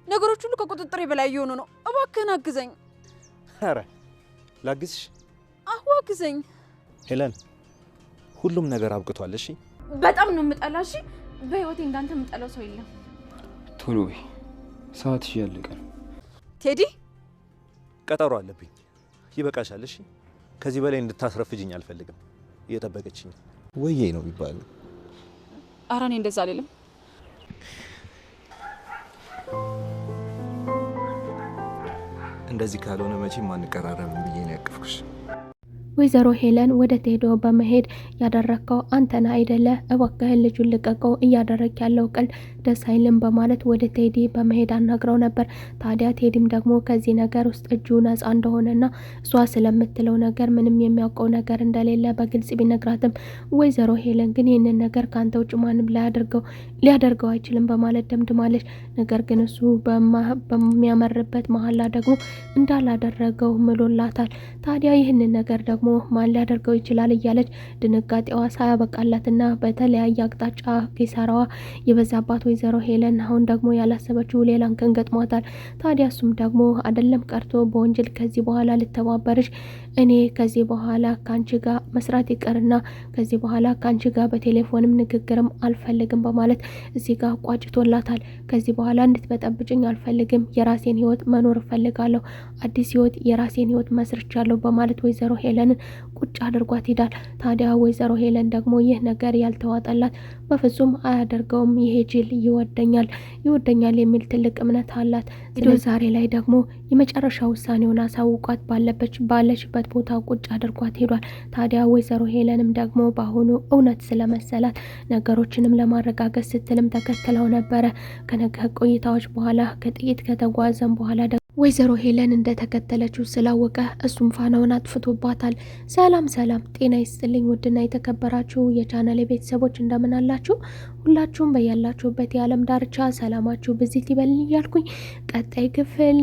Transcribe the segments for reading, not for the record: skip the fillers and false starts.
ነገሮች ሁሉ ከቁጥጥሬ በላይ እየሆኑ ነው። እባክህን አግዘኝ። ኧረ ላግዝሽ? አዎ አግዘኝ። ሄለን ሁሉም ነገር አብቅቷል። እሺ በጣም ነው የምጠላሽ። በህይወቴ እንዳንተ የምጠላው ሰው የለም። ቶሎ በይ፣ ሰዓትሽ እያለቀ ነው። ቴዲ ቀጠሮ አለብኝ። ይበቃሻል። እሺ ከዚህ በላይ እንድታስረፍጅኝ አልፈልግም። እየጠበቀችኝ ወይዬ ነው የሚባለው። ኧረ እኔ እንደዛ አይደለም። እንደዚህ ካልሆነ መቼም አንቀራረብም ብዬ ነው ያቀፍኩሽ። ወይዘሮ ሄለን ወደ ቴዶ በመሄድ ያደረከው አንተና አይደለ? እባክህን ልጁን ልቀቀው፣ እያደረክ ያለው ቀልድ ደስ አይልም በማለት ወደ ቴዲ በመሄድ አናግረው ነበር። ታዲያ ቴዲም ደግሞ ከዚህ ነገር ውስጥ እጁ ነፃ እንደሆነና እሷ ስለምትለው ነገር ምንም የሚያውቀው ነገር እንደሌለ በግልጽ ቢነግራትም ወይዘሮ ሄለን ግን ይህንን ነገር ካንተ ውጭ ማንም ሊያደርገው አይችልም በማለት ደምድማለች። ነገር ግን እሱ በሚያመርበት መሀላ ደግሞ እንዳላደረገው ምሎላታል። ታዲያ ይህንን ነገር ደግሞ ማን ሊያደርገው ይችላል እያለች ድንጋጤዋ ሳያበቃላትና በተለያየ አቅጣጫ ኪሳራዋ የበዛባት ወይዘሮ ሄለን አሁን ደግሞ ያላሰበችው ሌላ እንከን ገጥሟታል። ታዲያ እሱም ደግሞ አይደለም ቀርቶ በወንጀል ከዚህ በኋላ ልተባበርሽ እኔ ከዚህ በኋላ ካንቺ ጋር መስራት ይቀርና ከዚህ በኋላ ካንቺ ጋር በቴሌፎንም ንግግርም አልፈልግም በማለት እዚህ ጋር ቋጭቶላታል። ከዚህ በኋላ እንድትበጠብጭኝ አልፈልግም፣ የራሴን ህይወት መኖር እፈልጋለሁ፣ አዲስ ህይወት የራሴን ህይወት መስርቻለሁ በማለት ወይዘሮ ሄለንን ቁጭ አድርጓት ሄዳል። ታዲያ ወይዘሮ ሄለን ደግሞ ይህ ነገር ያልተዋጠላት በፍጹም አያደርገውም፣ ይሄ ጅል ይወደኛል የሚል ትልቅ እምነት አላት። ዛሬ ላይ ደግሞ የመጨረሻ ውሳኔውን አሳውቋት ባለችበት ቦታ ቁጭ አድርጓት ሄዷል። ታዲያ ወይዘሮ ሄለንም ደግሞ በአሁኑ እውነት ስለመሰላት ነገሮችንም ለማረጋገጥ ስትልም ተከትለው ነበረ። ከነገ ቆይታዎች በኋላ ከጥቂት ከተጓዘም በኋላ ወይዘሮ ሄለን እንደተከተለችው ስላወቀ እሱም ፋናውን አጥፍቶባታል። ሰላም ጤና ይስጥልኝ ውድና የተከበራችሁ የቻናሌ ቤተሰቦች እንደምን አላችሁ? ሁላችሁም በያላችሁበት የዓለም ዳርቻ ሰላማችሁ ብዚት ይበልን እያልኩኝ ቀጣይ ክፍል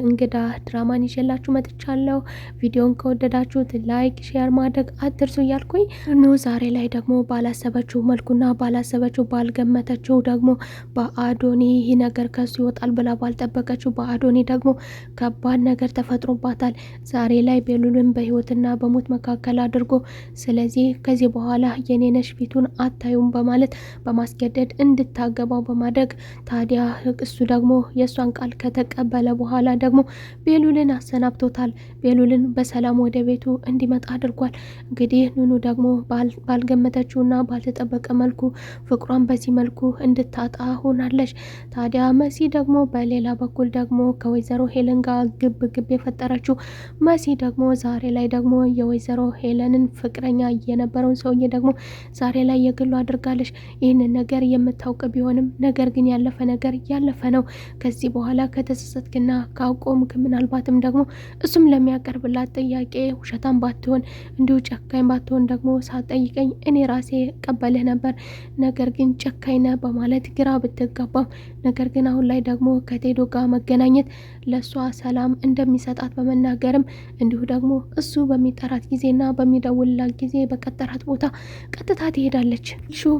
እንግዳ ድራማን ይዤላችሁ መጥቻለሁ። ቪዲዮን ከወደዳችሁት ላይክ፣ ሼር ማድረግ አትርሱ እያልኩኝ ዛሬ ላይ ደግሞ ባላሰበችው መልኩና ባልገመተችው ደግሞ በአዶኒ ይህ ነገር ከሱ ይወጣል ብላ ባልጠበቀችው በአዶኒ ደግሞ ከባድ ነገር ተፈጥሮባታል። ዛሬ ላይ ቤሉልን በህይወትና በሞት መካከል አድርጎ ስለዚህ ከዚህ በኋላ የኔነሽ ፊቱን አታዩም በማለት በማስገደድ እንድታገባው በማድረግ ታዲያ እሱ ደግሞ የእሷን ቃል ከተቀበለ በኋላ ደግሞ ቤሉልን አሰናብቶታል። ቤሉልን በሰላም ወደ ቤቱ እንዲመጣ አድርጓል። እንግዲህ ኑኑ ደግሞ ባልገመተችውና ባልተጠበቀ መልኩ ፍቅሯን በዚህ መልኩ እንድታጣ ሆናለች። ታዲያ መሲ ደግሞ በሌላ በኩል ደግሞ ከወይዘሮ ሄለን ጋር ግብ የፈጠረችው መሲ ደግሞ ዛሬ ላይ ደግሞ የወይዘሮ ሄለንን ፍቅረኛ የነበረውን ሰውዬ ደግሞ ዛሬ ላይ የግሉ አድርጋለች። ይህንን ነገር የምታውቅ ቢሆንም ነገር ግን ያለፈ ነገር ያለፈ ነው። ከዚህ በኋላ ከተጸጸትክና ካቆምክ ምናልባትም ደግሞ እሱም ለሚያቀርብላት ጥያቄ ውሸታም ባትሆን እንዲሁ ጨካኝ ባትሆን ደግሞ ሳትጠይቀኝ እኔ ራሴ ቀበልህ ነበር፣ ነገር ግን ጨካኝ ነህ በማለት ግራ ብትጋባም ነገር ግን አሁን ላይ ደግሞ ከቴዶ ጋር መገናኘት ለሷ ሰላም እንደሚሰጣት በመናገርም እንዲሁ ደግሞ እሱ በሚጠራት ጊዜና በሚደውልላት ጊዜ በቀጠራት ቦታ ቀጥታ ትሄዳለች።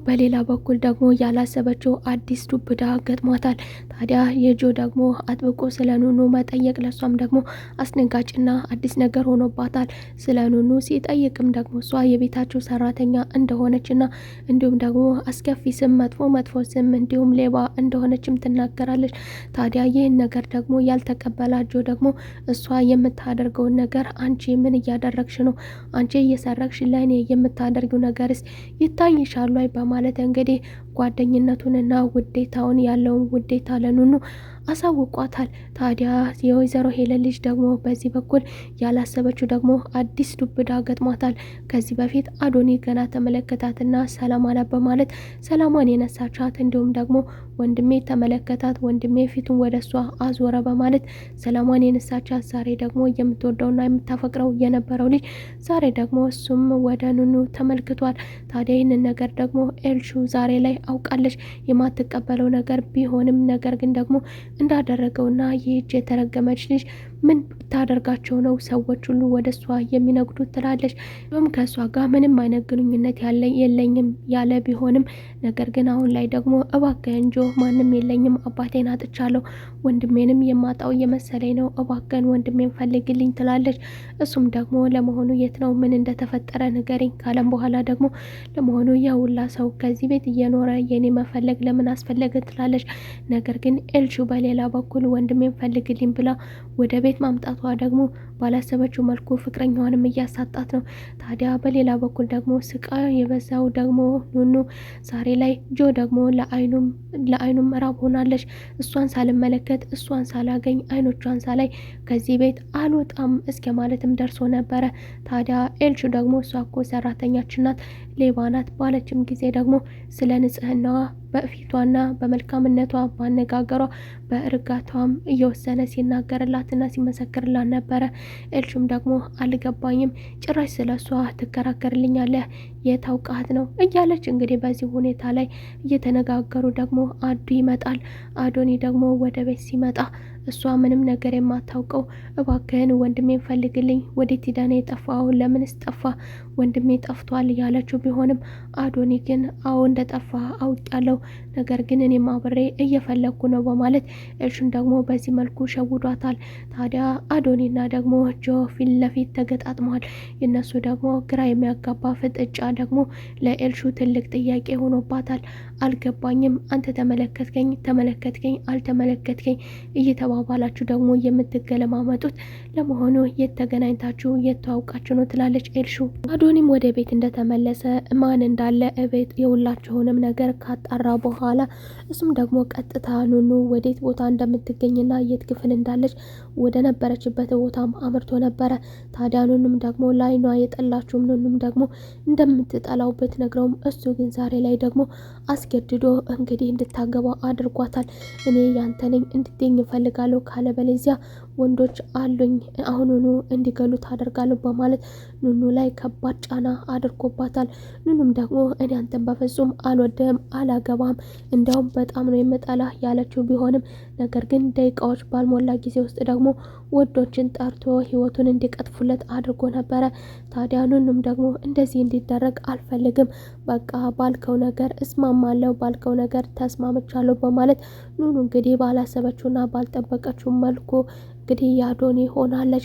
በሌላ በኩል ደግሞ ያላሰበችው አዲስ ዱብዳ ገጥሟታል። ታዲያ የጆ ደግሞ አጥብቆ ስለ ኑኑ መጠየቅ ለሷም ደግሞ አስደንጋጭና አዲስ ነገር ሆኖባታል። ስለ ኑኑ ሲጠይቅም ደግሞ እሷ የቤታቸው ሰራተኛ እንደሆነችና እንዲሁም ደግሞ አስከፊ ስም መጥፎ ስም እንዲሁም ሌባ እንደሆነችም ትናገራለች። ታዲያ ይህን ነገር ደግሞ ያልተቀበላት ጆ ደግሞ እሷ የምታደርገውን ነገር አንቺ ምን እያደረግሽ ነው? አንቺ እየሰረቅሽ ለእኔ የምታደርጊው ነገርስ ይታይሻል ወይ? በማለት እንግዲህ ጓደኝነቱንና ውዴታውን ያለውን ውዴታ ለኑኑ አሳውቋታል። ታዲያ የወይዘሮ ሄለን ልጅ ደግሞ በዚህ በኩል ያላሰበችው ደግሞ አዲስ ዱብዳ ገጥሟታል። ከዚህ በፊት አዶኒ ገና ተመለከታትና ሰላም አላ በማለት ሰላሟን የነሳቻት እንዲሁም ደግሞ ወንድሜ ተመለከታት፣ ወንድሜ ፊቱን ወደ እሷ አዞረ በማለት ሰላሟን የነሳቻት ዛሬ ደግሞ የምትወደውና የምታፈቅረው የነበረው ልጅ ዛሬ ደግሞ እሱም ወደ ኑኑ ተመልክቷል። ታዲያ ይህንን ነገር ደግሞ ኤልሹ ዛሬ ላይ አውቃለች። የማትቀበለው ነገር ቢሆንም ነገር ግን ደግሞ እንዳደረገውና ይህች የተረገመች ልጅ ምን ብታደርጋቸው ነው ሰዎች ሁሉ ወደ እሷ የሚነግዱት ትላለች። ከእሷ ጋር ምንም አይነት ግንኙነት የለኝም ያለ ቢሆንም ነገር ግን አሁን ላይ ደግሞ እባክህን ጆ ማንም የለኝም፣ አባቴን አጥቻለሁ፣ ወንድሜንም የማጣው እየመሰለኝ ነው፣ እባክህን ወንድሜን ፈልግልኝ ትላለች። እሱም ደግሞ ለመሆኑ የት ነው ምን እንደተፈጠረ ንገሪኝ ካለም በኋላ ደግሞ ለመሆኑ የሁላ ሰው ከዚህ ቤት እየኖረ የኔ መፈለግ ለምን አስፈለገ ትላለች። ነገር ግን ኤልሹ በሌላ በኩል ወንድሜን ፈልግልኝ ብላ ወደ ቤት ማምጣቷ ደግሞ ባላሰበችው መልኩ ፍቅረኛዋንም እያሳጣት ነው። ታዲያ በሌላ በኩል ደግሞ ስቃዩ የበዛው ደግሞ ኑኑ ዛሬ ላይ ጆ ደግሞ ለአይኑም ራብ ሆናለች። እሷን ሳልመለከት እሷን ሳላገኝ አይኖቿን ሳላይ ከዚህ ቤት አልወጣም እስከ ማለትም ደርሶ ነበረ። ታዲያ ኤልሹ ደግሞ እሷ እኮ ሰራተኛችን ናት፣ ሌባ ናት ባለችም ጊዜ ደግሞ ስለ ንጽህናዋ በፊቷና በመልካምነቷ ባነጋገሯ በእርጋቷም እየወሰነ ሲናገርላትና ሲመሰክርላት ነበረ። ኤልሹም ደግሞ አልገባኝም፣ ጭራሽ ስለሷ ትከራከርልኛለህ፣ የታውቃት ነው እያለች እንግዲህ በዚህ ሁኔታ ላይ እየተነጋገሩ ደግሞ አዱ ይመጣል። አዶኒ ደግሞ ወደ ቤት ሲመጣ እሷ ምንም ነገር የማታውቀው እባክህን ወንድሜን ፈልግልኝ፣ ወዴት ሄደ ነው የጠፋው፣ ለምንስ ጠፋ፣ ወንድሜ ጠፍቷል ያለችው ቢሆንም አዶኒ ግን አዎ እንደጠፋ አውቃለሁ፣ ነገር ግን እኔም አብሬ እየፈለግኩ ነው በማለት ኤልሹን ደግሞ በዚህ መልኩ ሸውዷታል። ታዲያ አዶኒና ደግሞ ጆ ፊት ለፊት ተገጣጥመዋል። የነሱ ደግሞ ግራ የሚያጋባ ፍጥጫ ደግሞ ለኤልሹ ትልቅ ጥያቄ ሆኖባታል። አልገባኝም፣ አንተ ተመለከትከኝ አልተመለከትከኝ እየተባባላችሁ ደግሞ የምትገለማመጡት ለመሆኑ የት ተገናኝታችሁ የተዋውቃችሁ ነው ትላለች ኤልሹ። አዶኒም ወደ ቤት እንደተመለሰ ማን እንዳለ እቤት የሁላቸውንም ነገር ካጣራ በኋላ እሱም ደግሞ ቀጥታ ኑኑ ወዴት ቦታ እንደምትገኝና የት ክፍል እንዳለች ወደ ነበረችበት ቦታም አምርቶ ነበረ። ታዲያ ኑኑም ደግሞ ላይኗ የጠላችውም ኑኑም ደግሞ እንደምትጠላው ብትነግረውም እሱ ግን ዛሬ ላይ ደግሞ አስገድዶ እንግዲህ እንድታገባው አድርጓታል። እኔ ያንተ ነኝ እንድትገኝ እፈልጋለሁ፣ ካለበለዚያ ወንዶች አሉኝ አሁኑኑ እንዲገሉት አደርጋለሁ በማለት ኑኑ ላይ ከባድ ጫና አድርጎባታል። ኑኑም ደግሞ እኔ አንተን በፍጹም አልወደህም፣ አላገባም፣ እንዲያውም በጣም ነው የምጠላ ያለችው ቢሆንም ነገር ግን ደቂቃዎች ባልሞላ ጊዜ ውስጥ ደግሞ ወንዶችን ጠርቶ ህይወቱን እንዲቀጥፉለት አድርጎ ነበረ። ታዲያ ኑኑም ደግሞ እንደዚህ እንዲደረግ አልፈልግም፣ በቃ ባልከው ነገር እስማማለሁ፣ ባልከው ነገር ተስማምቻለሁ በማለት ኑኑ እንግዲህ ባላሰበችውና ባልጠበቀችው መልኩ እንግዲህ ያዶኒ ሆናለች።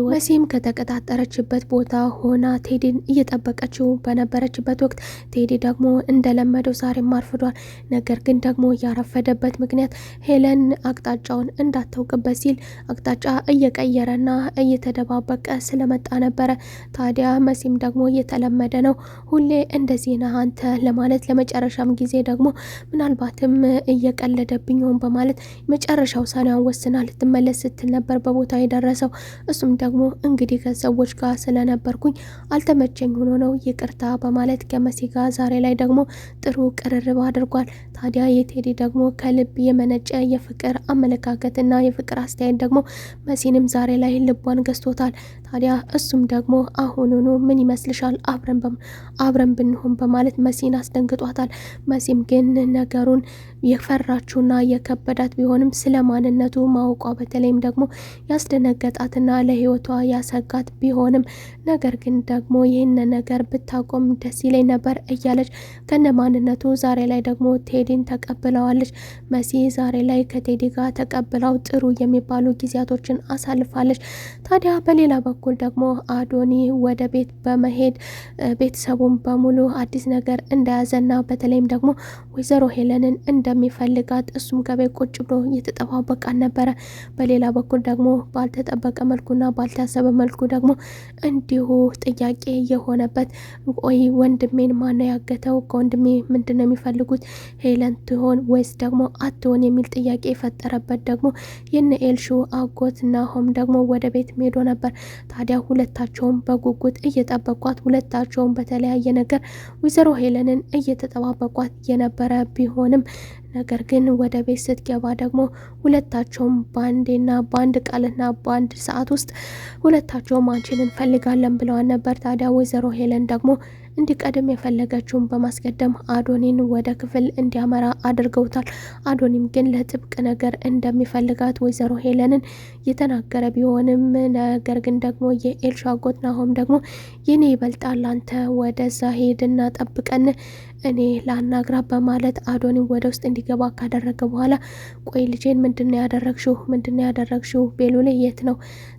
መሲም ከተቀጣጠረችበት ቦታ ሆና ቴዲን እየጠበቀችው በነበረችበት ወቅት ቴዲ ደግሞ እንደለመደው ዛሬም አርፍዷል። ነገር ግን ደግሞ ያረፈደበት ምክንያት ሄለን አቅጣጫውን እንዳታውቅበት ሲል አቅጣጫ እየቀየረና እየተደባበቀ ስለመጣ ነበረ። ታዲያ መሲም ደግሞ እየተለመደ ነው ሁሌ እንደዚህ ነህ አንተ ለማለት ለመጨረሻም ጊዜ ደግሞ ምናልባትም እየቀለደብኝ ሆን በማለት መጨረሻ ውሳኔዋን ወስና ልትመለስ ስትል ነበር በቦታ የደረሰው። እሱም ደግሞ እንግዲህ ከሰዎች ጋር ስለነበርኩኝ አልተመቸኝ ሆኖ ነው ይቅርታ በማለት ከመሲ ጋር ዛሬ ላይ ደግሞ ጥሩ ቅርርብ አድርጓል። ታዲያ የቴዲ ደግሞ ከልብ የመነጨ የፍቅር አመለካከትና የፍቅር አስተያየት ደግሞ መሲንም ዛሬ ላይ ልቧን ገዝቶታል። ታዲያ እሱም ደግሞ አሁኑኑ ምን ይመስልሻል አብረን ብንሆን በማለት መሲን አስደንግጧታል። መሲም ግን ነገሩን የፈራችውና የከበዳት ቢሆንም ስለ ማንነቱ ማወቋ በተለይም ደግሞ ያስደነገጣትና ለህይወቷ ያሰጋት ቢሆንም ነገር ግን ደግሞ ይህን ነገር ብታቆም ደስ ይለኝ ነበር እያለች ከነ ማንነቱ ዛሬ ላይ ደግሞ ቴዲን ተቀብለዋለች። መሲ ዛሬ ላይ ከቴዲ ጋር ተቀብለው ጥሩ የሚባሉ ጊዜያቶችን አሳልፋለች። ታዲያ በሌላ በኩል ደግሞ አዶኒ ወደ ቤት በመሄድ ቤተሰቡን በሙሉ አዲስ ነገር እንደያዘና በተለይም ደግሞ ወይዘሮ ሄለንን እንደሚፈልጋት እሱም ከቤት ቁጭ ብሎ እየተጠባበቃን ነበረ። በሌላ በኩል ደግሞ ባልተጠበቀ መልኩና ባልታሰበ መልኩ ደግሞ እንዲሁ ጥያቄ የሆነበት ወይ ወንድሜን ማነው ያገተው? ከወንድሜ ምንድነው የሚፈልጉት? ሄለን ትሆን ወይስ ደግሞ አትሆን የሚል ጥያቄ የፈጠረበት ደግሞ የነ ኤልሹ አጎት ናሆም ደግሞ ወደ ቤት ሄዶ ነበር። ታዲያ ሁለታቸውም በጉጉት እየጠበቋት፣ ሁለታቸውም በተለያየ ነገር ወይዘሮ ሄለንን እየተጠባበቋት የነበረ ቢሆንም ነገር ግን ወደ ቤት ስትገባ ደግሞ ሁለታቸውም ባንዴና ባንድ ቃልና ባንድ ሰዓት ውስጥ ሁለታቸውም አንቺን እንፈልጋለን ብለዋል ነበር። ታዲያ ወይዘሮ ሄለን ደግሞ እንዲቀድም የፈለገችውን በማስቀደም አዶኒን ወደ ክፍል እንዲያመራ አድርገውታል። አዶኒም ግን ለጥብቅ ነገር እንደሚፈልጋት ወይዘሮ ሄለንን የተናገረ ቢሆንም ነገር ግን ደግሞ የኤልሹ አጎት ናሆም ደግሞ የኔ ይበልጣል፣ አንተ ወደዛ ሄድና ጠብቀን እኔ ላናግራ በማለት አዶኒን ወደ ውስጥ እንዲገባ ካደረገ በኋላ ቆይ ልጄን ምንድነው ያደረግሽው? ቤሉል የት ነው?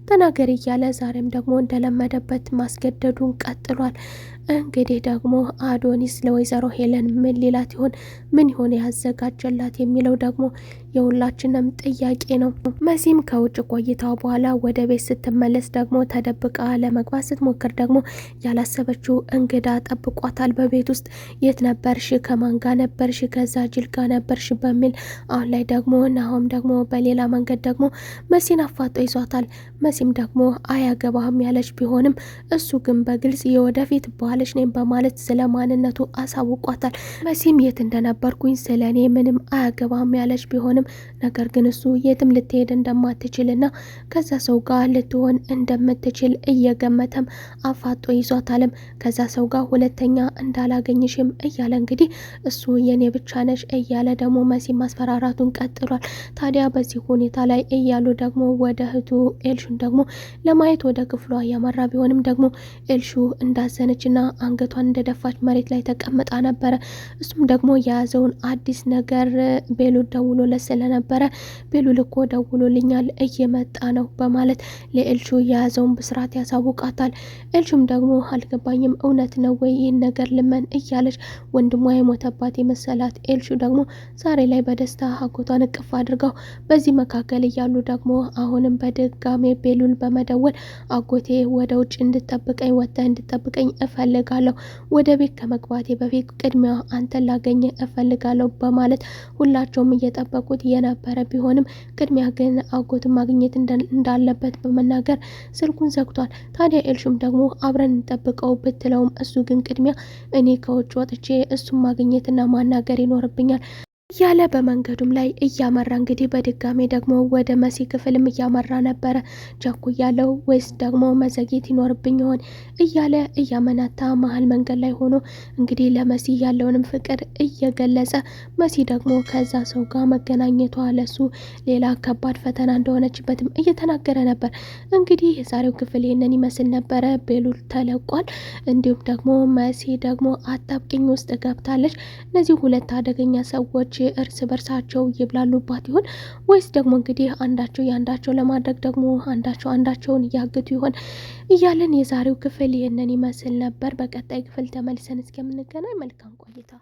ተናገር እያለ ዛሬም ደግሞ እንደለመደበት ማስገደዱን ቀጥሏል። እንግዲህ ደግሞ አዶኒስ ለወይዘሮ ሄለን ምን ሊላት ይሆን? ምን ይሆን ያዘጋጀላት የሚለው ደግሞ የሁላችንም ጥያቄ ነው። መሲም ከውጭ ቆይታው በኋላ ወደ ቤት ስትመለስ ደግሞ ተደብቃ ለመግባት ስትሞክር ደግሞ ያላሰበችው እንግዳ ጠብቋታል በቤት ውስጥ። የት ነበርሽ? ከማን ጋር ነበርሽ? ከዛ ጅል ጋር ነበርሽ? በሚል አሁን ላይ ደግሞ ናሆም ደግሞ በሌላ መንገድ ደግሞ መሲን አፋጦ ይዟታል። መሲም ደግሞ አያገባህም ያለች ቢሆንም እሱ ግን በግልጽ የወደፊት ባልሽ ነኝ በማለት ስለ ማንነቱ አሳውቋታል። መሲም የት እንደነበርኩኝ ስለ እኔ ምንም አያገባህም ያለች ቢሆንም ነገር ግን እሱ የትም ልትሄድ እንደማትችልና ከዛ ሰው ጋር ልትሆን እንደምትችል እየገመተም አፋጦ ይዟታልም። ከዛ ሰው ጋር ሁለተኛ እንዳላገኝሽም እያለ እንግዲህ እሱ የኔ ብቻ ነሽ እያለ ደግሞ መሲ ማስፈራራቱን ቀጥሏል። ታዲያ በዚህ ሁኔታ ላይ እያሉ ደግሞ ወደ እህቱ ኤልሹን ደግሞ ለማየት ወደ ክፍሏ ያመራ ቢሆንም ደግሞ ኤልሹ እንዳዘነችና አንገቷን እንደደፋች መሬት ላይ ተቀምጣ ነበረ። እሱም ደግሞ የያዘውን አዲስ ነገር ቤሉል ደውሎለት ስለነበረ ቤሉል እኮ ደውሎልኛል እየመጣ ነው በማለት ለኤልሹ የያዘውን ብስራት ያሳውቃታል። ኤልሹም ደግሞ አልገባኝም፣ እውነት ነው ወይ ይህን ነገር ልመን እያለች ወንድሟ የሞተባት የመሰላት ኤልሹ ደግሞ ዛሬ ላይ በደስታ አጎቷን እቅፍ አድርገው በዚህ መካከል እያሉ ደግሞ አሁንም በድጋሜ ቤሉል በመደወል አጎቴ ወደ ውጭ እንድጠብቀኝ ወጥተህ እንድጠብቀኝ እፈልጋለሁ፣ ወደ ቤት ከመግባቴ በፊት ቅድሚያ አንተን ላገኘ እፈልጋለሁ በማለት ሁላቸውም እየጠበቁት የነበረ ቢሆንም ቅድሚያ ግን አጎትን ማግኘት እንዳለበት በመናገር ስልኩን ዘግቷል። ታዲያ ኤልሹም ደግሞ አብረን እንጠብቀው ብትለውም እሱ ግን ቅድሚያ እኔ ከውጭ ወጥቼ እሱን ማግኘትና ማናገር ይኖርብኛል እያለ በመንገዱም ላይ እያመራ እንግዲህ በድጋሜ ደግሞ ወደ መሲ ክፍልም እያመራ ነበረ። ጃኩ እያለው ወይስ ደግሞ መዘግየት ይኖርብኝ ይሆን እያለ እያመናታ መሀል መንገድ ላይ ሆኖ እንግዲህ ለመሲ ያለውንም ፍቅር እየገለጸ መሲ ደግሞ ከዛ ሰው ጋር መገናኘቷ ለሱ ሌላ ከባድ ፈተና እንደሆነችበትም እየተናገረ ነበር። እንግዲህ የዛሬው ክፍል ይህንን ይመስል ነበረ። ቤሉል ተለቋል። እንዲሁም ደግሞ መሲ ደግሞ አጣብቂኝ ውስጥ ገብታለች። እነዚህ ሁለት አደገኛ ሰዎች እርስ በርሳቸው ይብላሉባት ይሆን ወይስ ደግሞ እንግዲህ አንዳቸው ያንዳቸው ለማድረግ ደግሞ አንዳቸውን እያግቱ ይሆን እያለን የዛሬው ክፍል ይህንን ይመስል ነበር። በቀጣይ ክፍል ተመልሰን እስከምንገናኝ መልካም ቆይታ